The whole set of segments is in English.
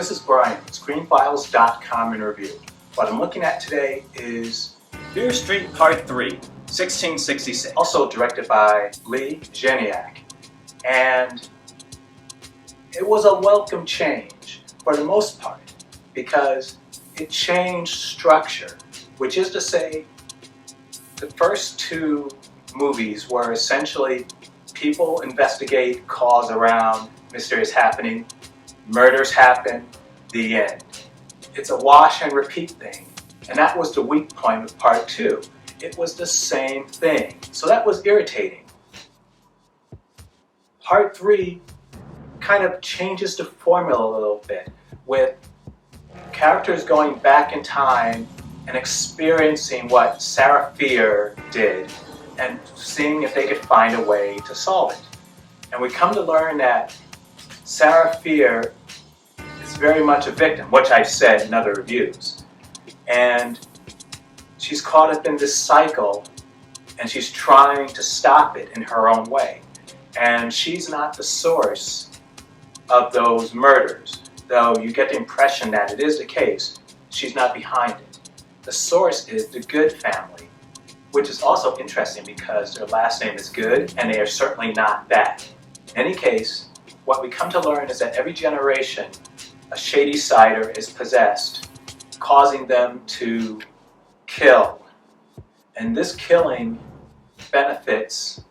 This is Brian, ScreenFiles.com in review. What I'm looking at today is Fear Street Part 3, 1666. also directed by Lee Janiak. And it was a welcome change for the most part because it changed structure, which is to say the first two movies were essentially people investigate cause around mysterious happening, murders happen, the end. It's a wash and repeat thing. And that was the weak point of part two. It was the same thing. So that was irritating. Part three kind of changes the formula a little bit with characters going back in time and experiencing what Sarah Fear did and seeing if they could find a way to solve it. And we come to learn that Sarah Fear is very much a victim, which I've said in other reviews. And she's caught up in this cycle and she's trying to stop it in her own way. And she's not the source of those murders, though you get the impression that it is the case. She's not behind it. The source is the Good family, which is also interesting because their last name is Good and they are certainly not that. In any case, what we come to learn is that every generation a shady sider is possessed, causing them to kill. And this killing benefits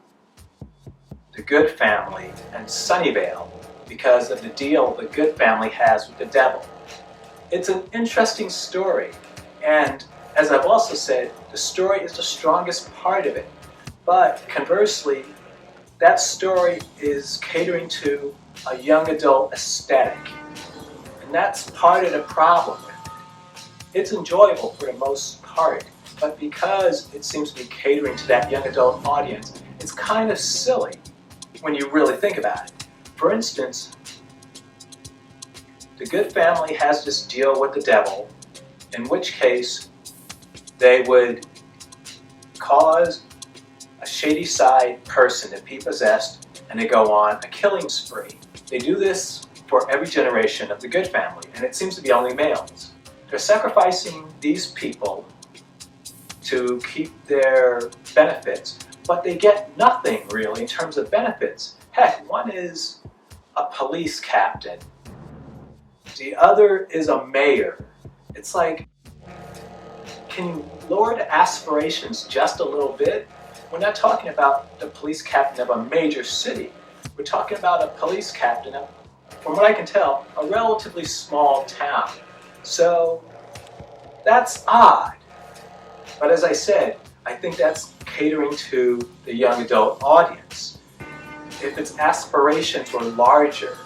the Good family and Sunnyvale because of the deal the Good family has with the devil. It's an interesting story, and as I've also said, the story is the strongest part of it. But conversely, that story is catering to a young adult aesthetic. And that's part of the problem with it. It's enjoyable for the most part, but because it seems to be catering to that young adult audience, it's kind of silly when you really think about it. For instance, the Good family has this deal with the devil, in which case they would cause a shady side person to be possessed and they go on a killing spree. They do this for every generation of the Good family, and it seems to be only males. They're sacrificing these people to keep their benefits, but they get nothing really in terms of benefits. Heck, one is a police captain. The other is a mayor. It's like, can you lower the aspirations just a little bit? We're not talking about the police captain of a major city. We're talking about a police captain of, from what I can tell, a relatively small town. So that's odd. But as I said, I think that's catering to the young adult audience. If its aspirations were larger,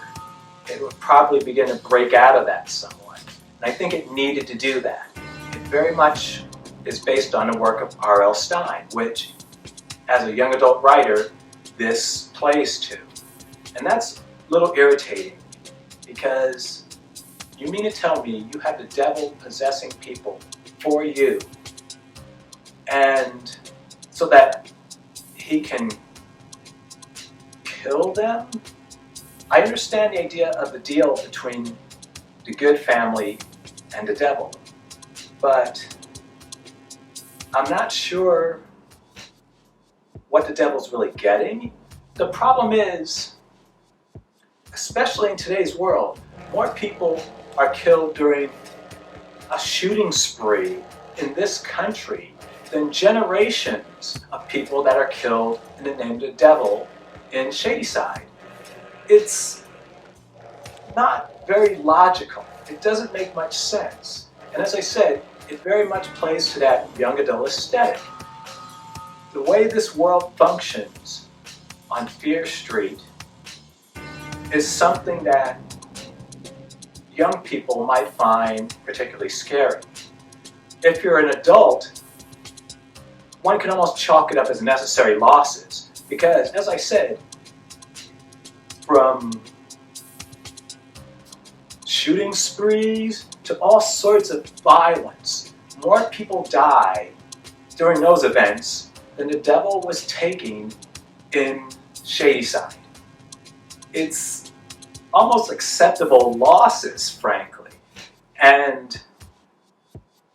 it would probably begin to break out of that somewhat. And I think it needed to do that. It very much is based on the work of R.L. Stine, which, as a young adult writer, this plays to. And that's a little irritating because you mean to tell me you have the devil possessing people for you, and so that he can kill them? I understand the idea of the deal between the Good family and the devil, but I'm not sure what the devil's really getting. The problem is, especially in today's world, more people are killed during a shooting spree in this country than generations of people that are killed in the name of the devil in Shadyside. It's not very logical. It doesn't make much sense. And as I said, it very much plays to that young adult aesthetic. The way this world functions on Fear Street is something that young people might find particularly scary. If you're an adult, one can almost chalk it up as necessary losses because, as I said, from shooting sprees to all sorts of violence, more people die during those events than the devil was taking in Shadyside. It's almost acceptable losses, frankly. And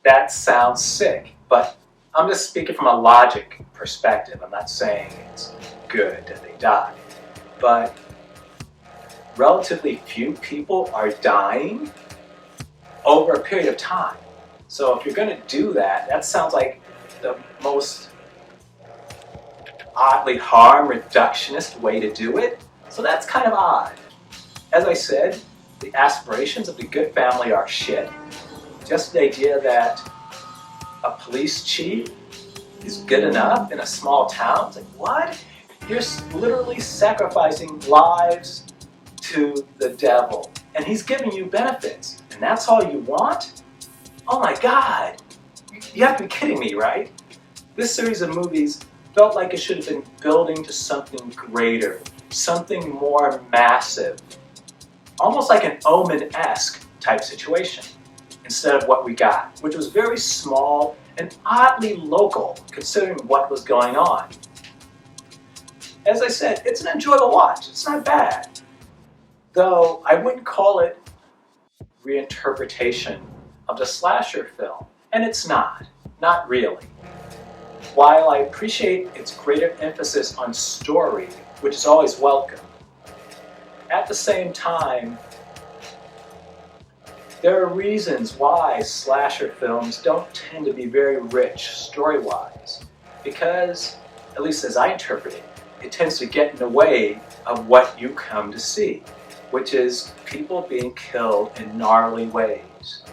that sounds sick, but I'm just speaking from a logic perspective. I'm not saying it's good that they die, but relatively few people are dying over a period of time. So if you're going to do that, that sounds like the most oddly harm reductionist way to do it. So that's kind of odd. As I said, the aspirations of the good family are shit. Just the idea that a police chief is good enough in a small town. It's like, what? You're literally sacrificing lives to the devil. And he's giving you benefits. And that's all you want? Oh my God. You have to be kidding me, right? This series of movies felt like it should have been building to something greater, something more massive. Almost like an Omen-esque type situation, instead of what we got, which was very small and oddly local, considering what was going on. As I said, it's an enjoyable watch. It's not bad. Though I wouldn't call it reinterpretation of the slasher film, and it's not really. While I appreciate its greater emphasis on story, which is always welcome, at the same time, there are reasons why slasher films don't tend to be very rich story-wise, because, at least as I interpret it, it tends to get in the way of what you come to see, which is people being killed in gnarly ways.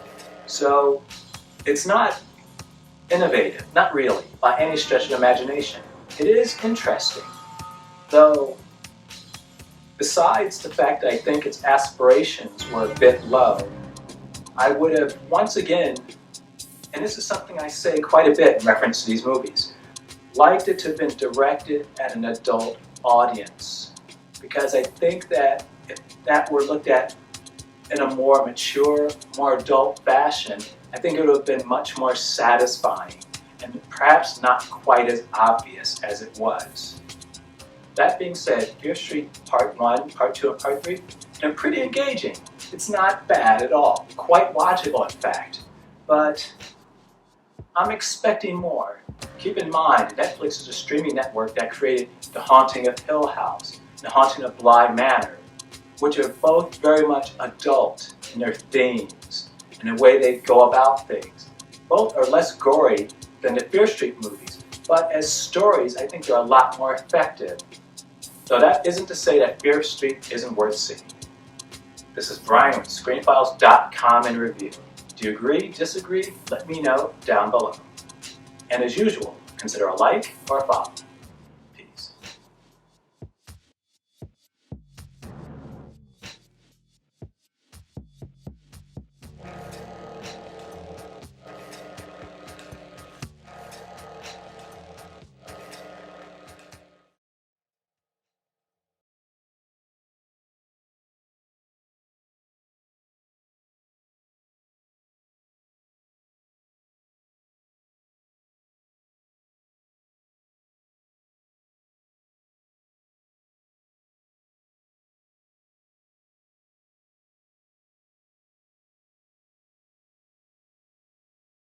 So it's not innovative, not really, by any stretch of imagination. It is interesting, though besides the fact that I think its aspirations were a bit low, I would have once again, and this is something I say quite a bit in reference to these movies, liked it to have been directed at an adult audience. Because I think that if that were looked at in a more mature, more adult fashion, I think it would have been much more satisfying and perhaps not quite as obvious as it was. That being said, Fear Street Part 1, Part 2, and Part 3, they're pretty engaging. It's not bad at all. Quite watchable, in fact. But I'm expecting more. Keep in mind, Netflix is a streaming network that created The Haunting of Hill House, The Haunting of Bly Manor, which are both very much adult in their themes and the way they go about things. Both are less gory than the Fear Street movies, but as stories, I think they're a lot more effective. Though that isn't to say that Fear Street isn't worth seeing. This is Brian with ScreenFiles.com in review. Do you agree, disagree? Let me know down below. And as usual, consider a like or a follow.